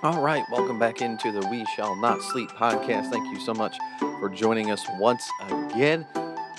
All right, welcome back into the We Shall Not Sleep podcast. Thank you so much for joining us once again.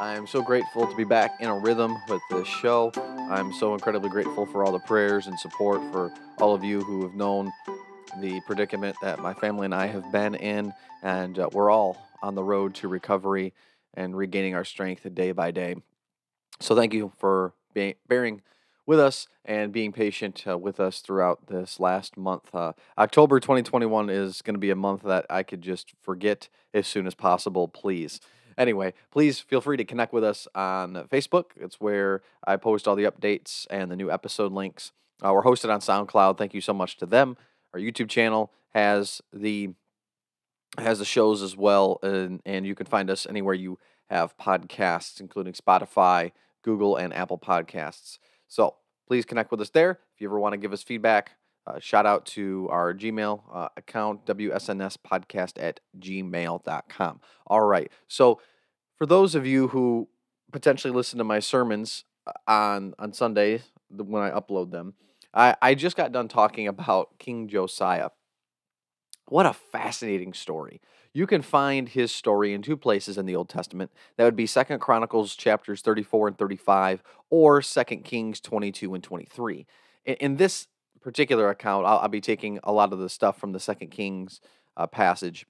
I'm so grateful to be back in a rhythm with this show. I'm so incredibly grateful for all the prayers and support for all of you who have known the predicament that my family and I have been in, and we're all on the road to recovery and regaining our strength day by day. So thank you for bearing with us and being patient with us throughout this last month. October 2021 is going to be a month that I could just forget as soon as possible, please. Anyway, please feel free to connect with us on Facebook. It's where I post all the updates and the new episode links. We're hosted on SoundCloud. Thank you so much to them. Our YouTube channel has the shows as well, and you can find us anywhere you have podcasts, including Spotify, Google, and Apple Podcasts. So please connect with us there. If you ever want to give us feedback, shout out to our Gmail account, wsnspodcast@gmail.com. All right. So for those of you who potentially listen to my sermons on Sunday when I upload them, I just got done talking about King Josiah. What a fascinating story. You can find his story in two places in the Old Testament. That would be Second Chronicles chapters 34 and 35 or Second Kings 22 and 23. In this particular account, I'll be taking a lot of the stuff from the Second Kings passage.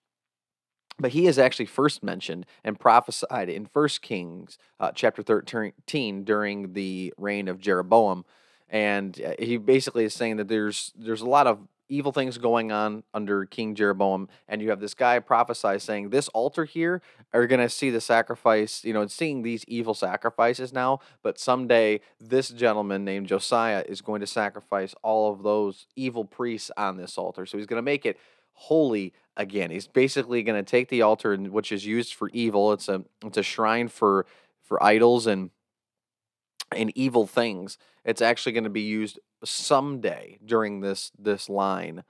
But he is actually first mentioned and prophesied in First Kings chapter 13 during the reign of Jeroboam. And he basically is saying that there's a lot of evil things going on under King Jeroboam, and you have this guy prophesy saying this altar here are going to see the sacrifice, it's seeing these evil sacrifices now, but someday this gentleman named Josiah is going to sacrifice all of those evil priests on this altar. So he's going to make it holy again. He's basically going to take the altar, which is used for evil. It's a shrine for idols and evil things. It's actually going to be used someday during this line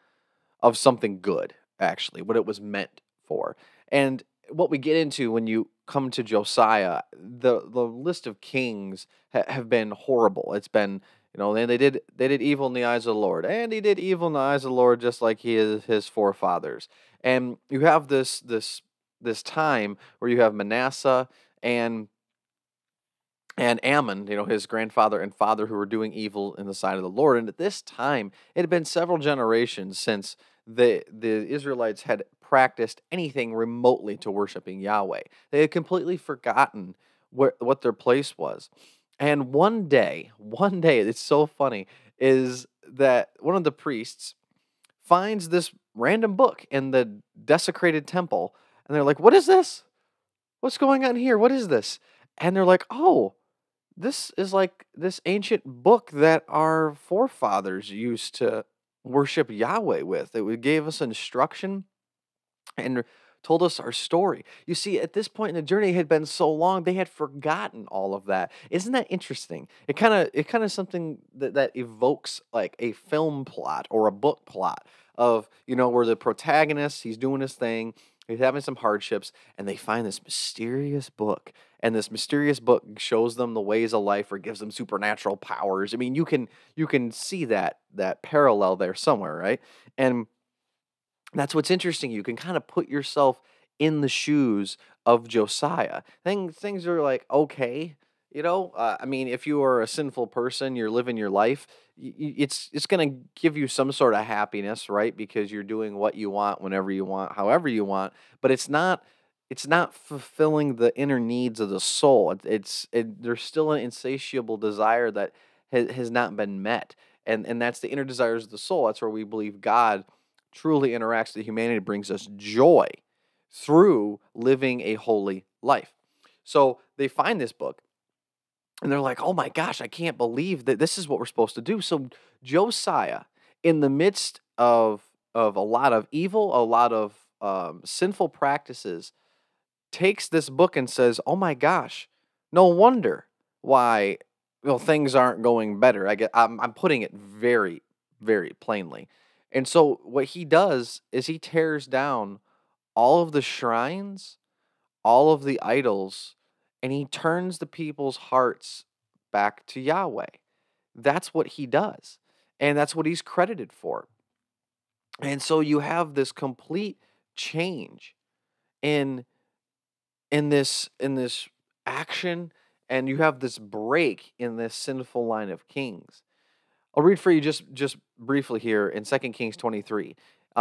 of something good, actually, what it was meant for. And what we get into when you come to Josiah, the list of kings have been horrible. It's been, and they did evil in the eyes of the Lord, and he did evil in the eyes of the Lord, just like his forefathers. And you have this time where you have Manasseh and Ammon, his grandfather and father, who were doing evil in the sight of the Lord. And at this time, it had been several generations since the Israelites had practiced anything remotely to worshiping Yahweh. They had completely forgotten what their place was. And one day, it's so funny, is that one of the priests finds this random book in the desecrated temple, and they're like, "What is this? What's going on here? What is this?" And they're like, "Oh, this is like this ancient book that our forefathers used to worship Yahweh with. It gave us instruction and told us our story." You see, at this point in the journey, it had been so long they had forgotten all of that. Isn't that interesting? It kind of something that evokes like a film plot or a book plot of where the protagonist, he's doing his thing, he's having some hardships, and they find this mysterious book. And this mysterious book shows them the ways of life or gives them supernatural powers. I mean, you can see that parallel there somewhere, right? And that's what's interesting. You can kind of put yourself in the shoes of Josiah. Things are like okay, I mean, if you are a sinful person, you're living your life. It's going to give you some sort of happiness, right? Because you're doing what you want, whenever you want, however you want. But it's not fulfilling the inner needs of the soul. There's still an insatiable desire that has not been met, and that's the inner desires of the soul. That's where we believe God truly interacts with humanity, brings us joy through living a holy life. So they find this book and they're like, "Oh my gosh, I can't believe that this is what we're supposed to do." So Josiah, in the midst of a lot of evil, a lot of sinful practices, takes this book and says, "Oh my gosh, no wonder why things aren't going better." I'm putting it very, very plainly. And so what he does is he tears down all of the shrines, all of the idols, and he turns the people's hearts back to Yahweh. That's what he does. And that's what he's credited for. And so you have this complete change in in this action, and you have this break in this sinful line of kings. I'll read for you just briefly here in 2 Kings 23.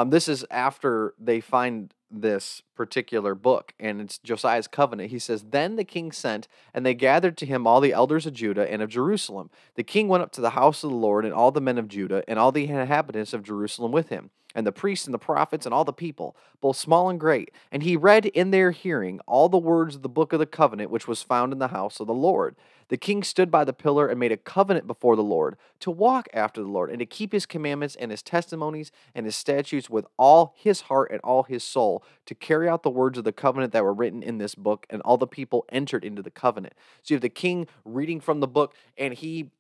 This is after they find this particular book, and it's Josiah's covenant. He says, "Then the king sent, and they gathered to him all the elders of Judah and of Jerusalem. The king went up to the house of the Lord, and all the men of Judah, and all the inhabitants of Jerusalem with him, and the priests and the prophets, and all the people, both small and great. And he read in their hearing all the words of the book of the covenant which was found in the house of the Lord. The king stood by the pillar and made a covenant before the Lord to walk after the Lord and to keep his commandments and his testimonies and his statutes with all his heart and all his soul, to carry out the words of the covenant that were written in this book. And all the people entered into the covenant." So you have the king reading from the book, and he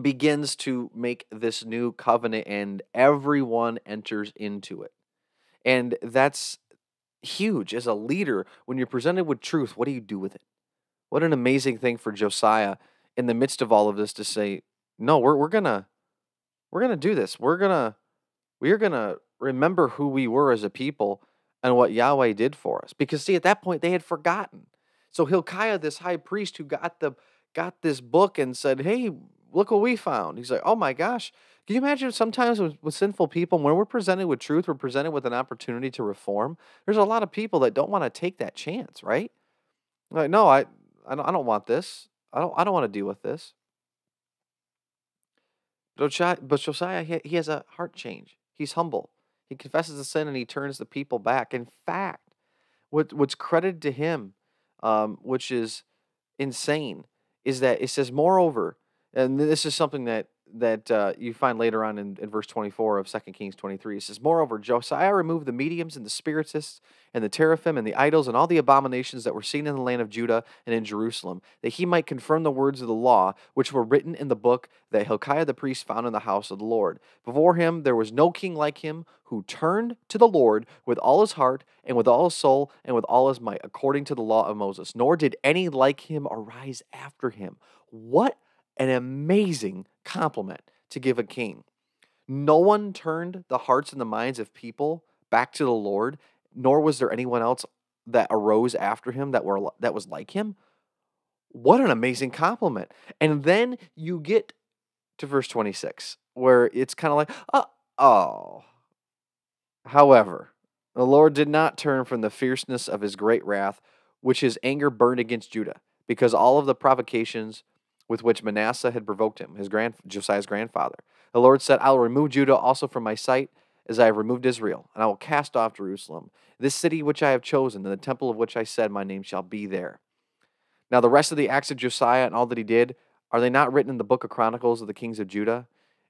begins to make this new covenant, and everyone enters into it. And that's huge as a leader. When you're presented with truth, what do you do with it? What an amazing thing for Josiah in the midst of all of this to say, "No, we're gonna do this. We are gonna remember who we were as a people and what Yahweh did for us." Because see, at that point they had forgotten. So Hilkiah, this high priest who got this book and said, "Hey, look what we found." He's like, "Oh my gosh." Can you imagine sometimes with sinful people, when we're presented with truth, we're presented with an opportunity to reform. There's a lot of people that don't want to take that chance, right? Like, no, I don't want this. I don't want to deal with this. But Josiah, he has a heart change. He's humble. He confesses the sin and he turns the people back. In fact, what's credited to him, which is insane, is that it says, "Moreover," and this is something that you find later on in verse 24 of 2 Kings 23. It says, "Moreover, Josiah removed the mediums and the spiritists and the teraphim and the idols and all the abominations that were seen in the land of Judah and in Jerusalem, that he might confirm the words of the law which were written in the book that Hilkiah the priest found in the house of the Lord. Before him there was no king like him, who turned to the Lord with all his heart and with all his soul and with all his might, according to the law of Moses. Nor did any like him arise after him." What an amazing compliment to give a king. No one turned the hearts and the minds of people back to the Lord, nor was there anyone else that arose after him that was like him. What an amazing compliment. And then you get to verse 26, where it's kind of like, oh. However, the Lord did not turn from the fierceness of his great wrath, which his anger burned against Judah, because all of the provocations with which Manasseh had provoked him, Josiah's grandfather. The Lord said, "I will remove Judah also from my sight, as I have removed Israel, and I will cast off Jerusalem, this city which I have chosen, and the temple of which I said, my name shall be there." Now, the rest of the acts of Josiah and all that he did, are they not written in the book of Chronicles of the kings of Judah?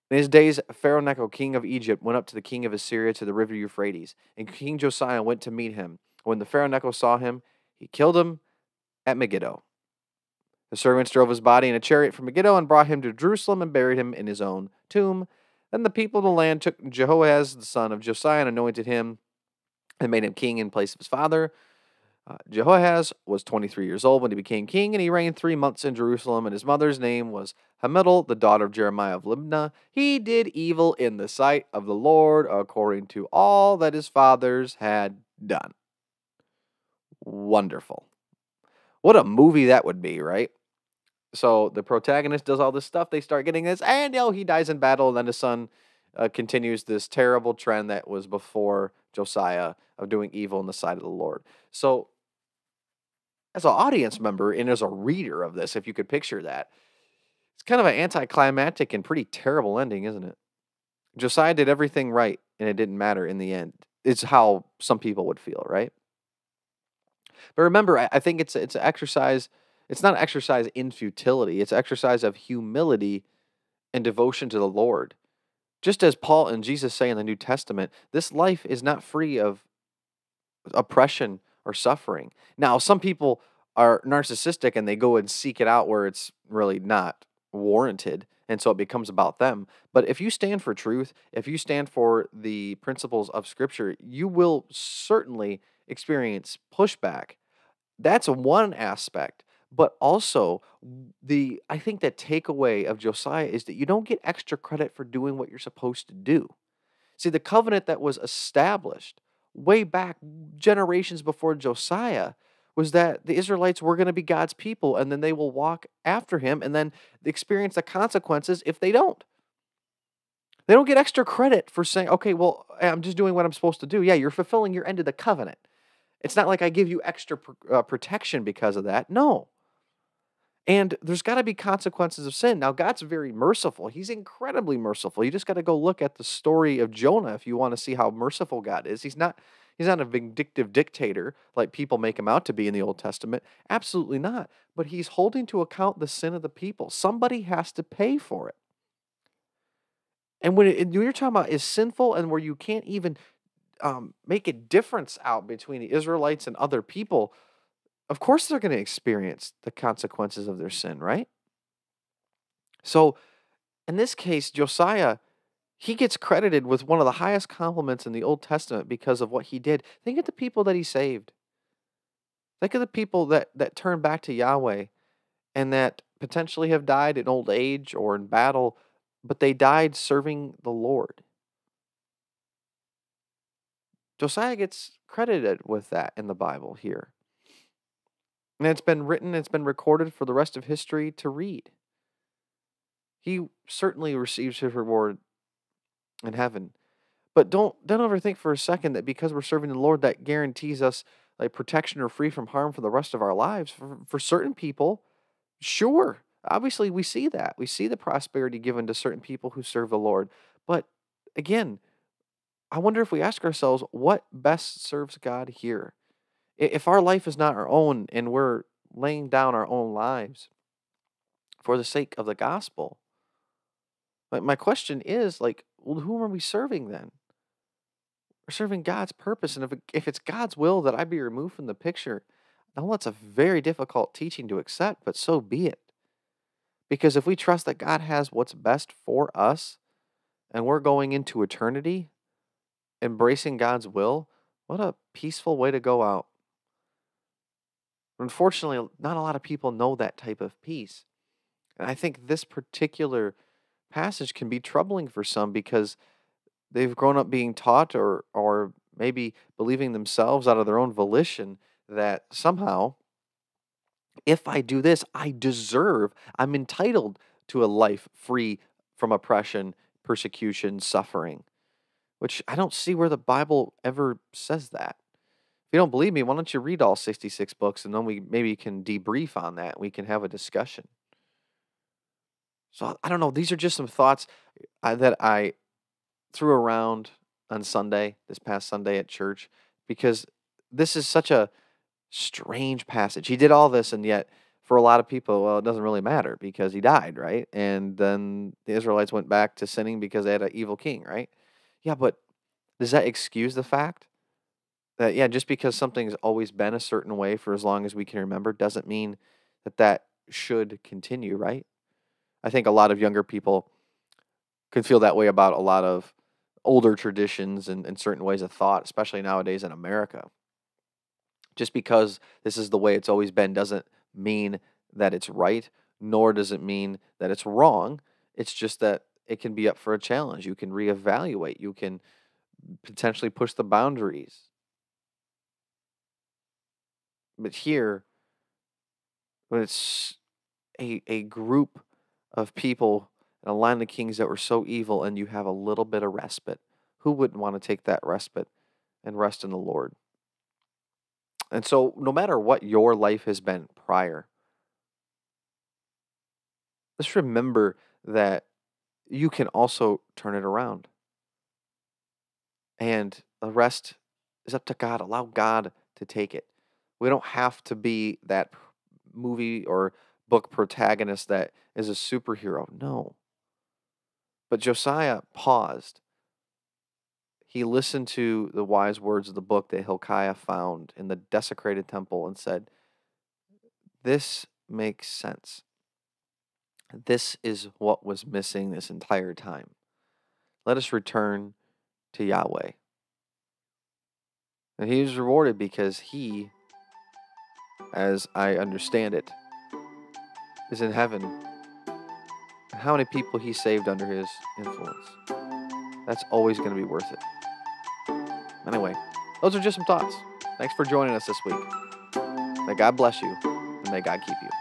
In his days, Pharaoh Necho, king of Egypt, went up to the king of Assyria to the river Euphrates, and King Josiah went to meet him. When the Pharaoh Necho saw him, he killed him at Megiddo. The servants drove his body in a chariot from Megiddo and brought him to Jerusalem and buried him in his own tomb. Then the people of the land took Jehoahaz, the son of Josiah, and anointed him and made him king in place of his father. Jehoahaz was 23 years old when he became king, and he reigned 3 months in Jerusalem, and his mother's name was Hamedal, the daughter of Jeremiah of Libnah. He did evil in the sight of the Lord, according to all that his fathers had done. Wonderful. What a movie that would be, right? So the protagonist does all this stuff, they start getting this, and he dies in battle, and then his son continues this terrible trend that was before Josiah of doing evil in the sight of the Lord. So as an audience member and as a reader of this, if you could picture that, it's kind of an anticlimactic and pretty terrible ending, isn't it? Josiah did everything right, and it didn't matter in the end. It's how some people would feel, right? But remember, I think it's an exercise. It's not an exercise in futility. It's an exercise of humility and devotion to the Lord. Just as Paul and Jesus say in the New Testament, this life is not free of oppression or suffering. Now, some people are narcissistic and they go and seek it out where it's really not warranted. And so it becomes about them. But if you stand for truth, if you stand for the principles of Scripture, you will certainly experience pushback. That's one aspect. But also, I think the takeaway of Josiah is that you don't get extra credit for doing what you're supposed to do. See, the covenant that was established way back generations before Josiah was that the Israelites were going to be God's people and then they will walk after him and then experience the consequences if they don't. They don't get extra credit for saying, okay, well, I'm just doing what I'm supposed to do. Yeah, you're fulfilling your end of the covenant. It's not like I give you extra protection because of that. No. And there's got to be consequences of sin. Now, God's very merciful. He's incredibly merciful. You just got to go look at the story of Jonah if you want to see how merciful God is. He's not a vindictive dictator like people make him out to be in the Old Testament. Absolutely not. But he's holding to account the sin of the people. Somebody has to pay for it. And when you're talking about is sinful and where you can't even make a difference out between the Israelites and other people, of course they're going to experience the consequences of their sin, right? So in this case, Josiah, he gets credited with one of the highest compliments in the Old Testament because of what he did. Think of the people that he saved. Think of the people that turned back to Yahweh and that potentially have died in old age or in battle, but they died serving the Lord. Josiah gets credited with that in the Bible here. And it's been written, it's been recorded for the rest of history to read. He certainly receives his reward in heaven. But don't overthink for a second that because we're serving the Lord, that guarantees us like protection or free from harm for the rest of our lives. For certain people, sure. Obviously, we see that. We see the prosperity given to certain people who serve the Lord. But again, I wonder if we ask ourselves, what best serves God here? If our life is not our own and we're laying down our own lives for the sake of the gospel, my question is like, well, whom are we serving then? We're serving God's purpose, and if it's God's will that I be removed from the picture, I know that's a very difficult teaching to accept, but so be it. Because if we trust that God has what's best for us, and we're going into eternity, embracing God's will, what a peaceful way to go out. Unfortunately, not a lot of people know that type of peace. And I think this particular passage can be troubling for some because they've grown up being taught or maybe believing themselves out of their own volition that somehow if I do this, I'm entitled to a life free from oppression, persecution, suffering, which I don't see where the Bible ever says that. If you don't believe me, why don't you read all 66 books and then we maybe can debrief on that. We can have a discussion. So I don't know. These are just some thoughts that I threw around on Sunday, this past Sunday at church, because this is such a strange passage. He did all this, and yet for a lot of people, well, it doesn't really matter because he died, right? And then the Israelites went back to sinning because they had an evil king, right? Yeah, but does that excuse the fact that, yeah, just because something's always been a certain way for as long as we can remember doesn't mean that that should continue, right? I think a lot of younger people can feel that way about a lot of older traditions and certain ways of thought, especially nowadays in America. Just because this is the way it's always been doesn't mean that it's right, nor does it mean that it's wrong. It's just that it can be up for a challenge. You can reevaluate. You can potentially push the boundaries. But here, when it's a group of people and a line of kings that were so evil and you have a little bit of respite, who wouldn't want to take that respite and rest in the Lord? And so, no matter what your life has been prior, just remember that you can also turn it around. And the rest is up to God. Allow God to take it. We don't have to be that movie or book protagonist that is a superhero. No. But Josiah paused. He listened to the wise words of the book that Hilkiah found in the desecrated temple and said, this makes sense. This is what was missing this entire time. Let us return to Yahweh. And he was rewarded because he, as I understand it, is in heaven. And how many people he saved under his influence. that's always going to be worth it. Anyway, those are just some thoughts. Thanks for joining us this week. May God bless you, and may God keep you.